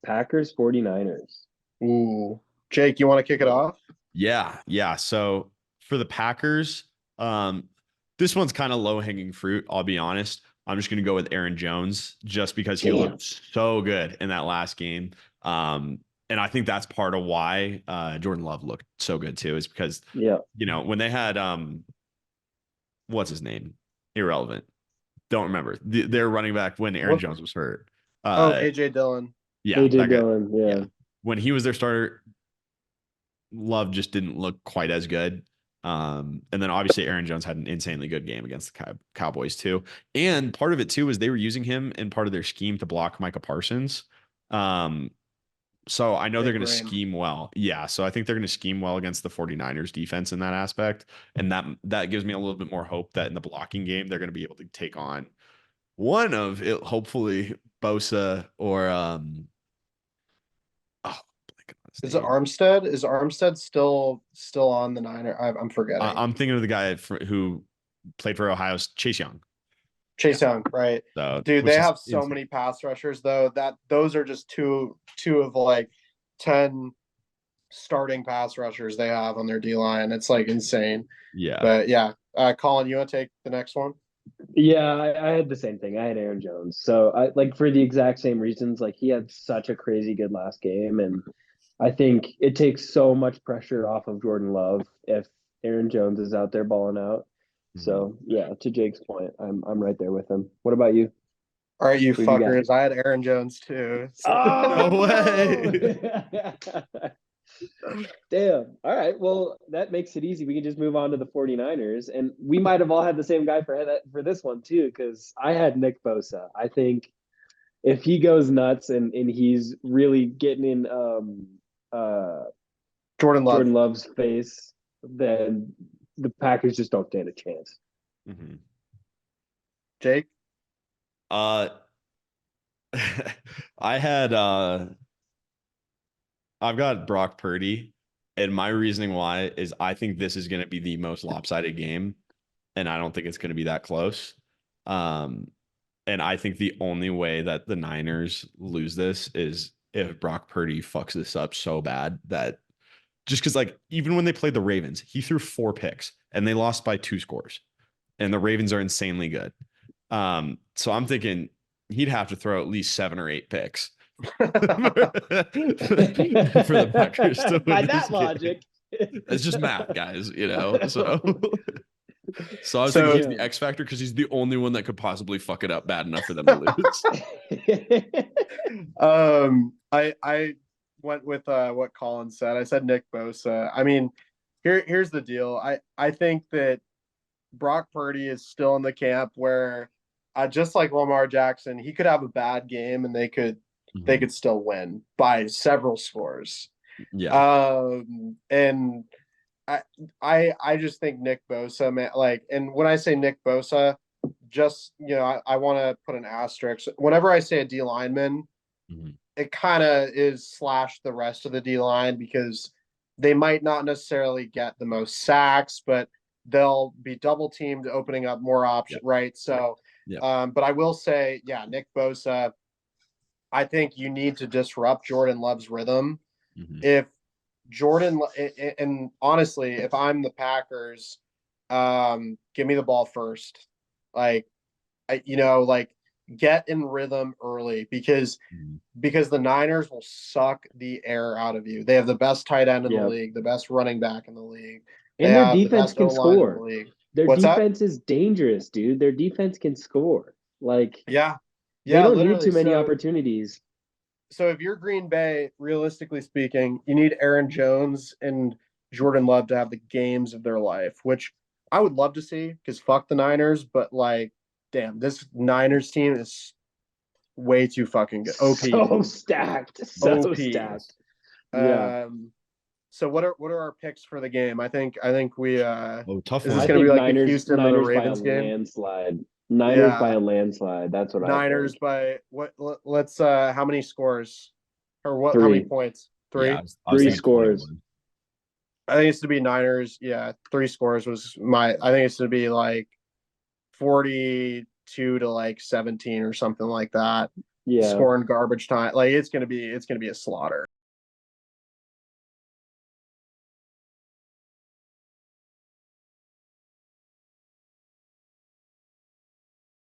Packers 49ers. Ooh. Jake, you want to kick it off? Yeah. So for the Packers, this one's kind of low hanging fruit. I'll be honest. I'm just going to go with Aaron Jones just because he looked so good in that last game. And I think that's part of why Jordan Love looked so good too, is because when they had what's his name? Irrelevant. Don't remember. Their running back when Aaron Jones was hurt. AJ Dillon. Yeah, AJ Dillon. Yeah. When he was their starter, Love just didn't look quite as good. And then obviously Aaron Jones had an insanely good game against the Cowboys too. And part of it too is they were using him in part of their scheme to block Micah Parsons. So I know they're going to scheme well. Yeah. So I think they're going to scheme well against the 49ers defense in that aspect. And that gives me a little bit more hope that in the blocking game, they're going to be able to take on one of it, hopefully Bosa or, is it Armstead? Is Armstead still on the Niner? I'm forgetting. I'm thinking of the guy who played for Ohio's Chase Young. Chase Young, right? So, dude, they have so many pass rushers though. Those are just two of like 10 starting pass rushers they have on their D line. It's like insane. Yeah. But yeah, Colin, you want to take the next one? Yeah, I had the same thing. I had Aaron Jones. So I like for the exact same reasons. Like he had such a crazy good last game, and I think it takes so much pressure off of Jordan Love if Aaron Jones is out there balling out. So yeah, to Jake's point, I'm right there with him. What about you? All right, you fuckers. I had Aaron Jones too. So. Oh no way! Damn. All right. Well, that makes it easy. We can just move on to the 49ers. And we might have all had the same guy for this one too, because I had Nick Bosa. I think if he goes nuts and he's really getting in Jordan Love's face, then the Packers just don't stand a chance. Mm-hmm. Jake? I've got Brock Purdy, and my reasoning why is I think this is going to be the most lopsided game, and I don't think it's going to be that close. And I think the only way that the Niners lose this is if Brock Purdy fucks this up so bad that just because, like, even when they played the Ravens, he threw 4 picks and they lost by 2 scores, and the Ravens are insanely good. So I'm thinking he'd have to throw at least 7 or 8 picks for the Packers to win. By that logic, it's just math, guys. So I was thinking he's the X factor because he's the only one that could possibly fuck it up bad enough for them to lose. I went with what Colin said. I said Nick Bosa. I mean, here's the deal. I think that Brock Purdy is still in the camp where, just like Lamar Jackson, he could have a bad game and they could still win by several scores. Yeah. And I just think Nick Bosa, man, like, and when I say Nick Bosa, just, I want to put an asterisk. Whenever I say a D lineman, it kind of is slash the rest of the D line because they might not necessarily get the most sacks, but they'll be double teamed, opening up more options, right? So, but I will say, Nick Bosa, I think you need to disrupt Jordan Love's rhythm. If Jordan, and honestly, if I'm the Packers, give me the ball first. Like, get in rhythm early because the Niners will suck the air out of you. They have the best tight end in the league, the best running back in the league. And their defense can score. Their defense is dangerous, dude. Their defense can score. Like, they don't need too many opportunities. So if you're Green Bay, realistically speaking, you need Aaron Jones and Jordan Love to have the games of their life, which I would love to see because fuck the Niners, but like, damn, this Niners team is way too fucking good. OP. So stacked. Stacked. Yeah. So what are our picks for the game? I think we tough. Is this going to be like Niners, the Houston or the Ravens game? Landslide. Niners by a landslide. That's what Niners by what? Let's how many scores or what? 3. How many points? 3. Yeah, 3 scores. 21. I think it's to be Niners. Yeah, 3 scores was my. I think it's to be like 42 to like 17 or something like that. Yeah. scoring garbage time. Like it's gonna be a slaughter.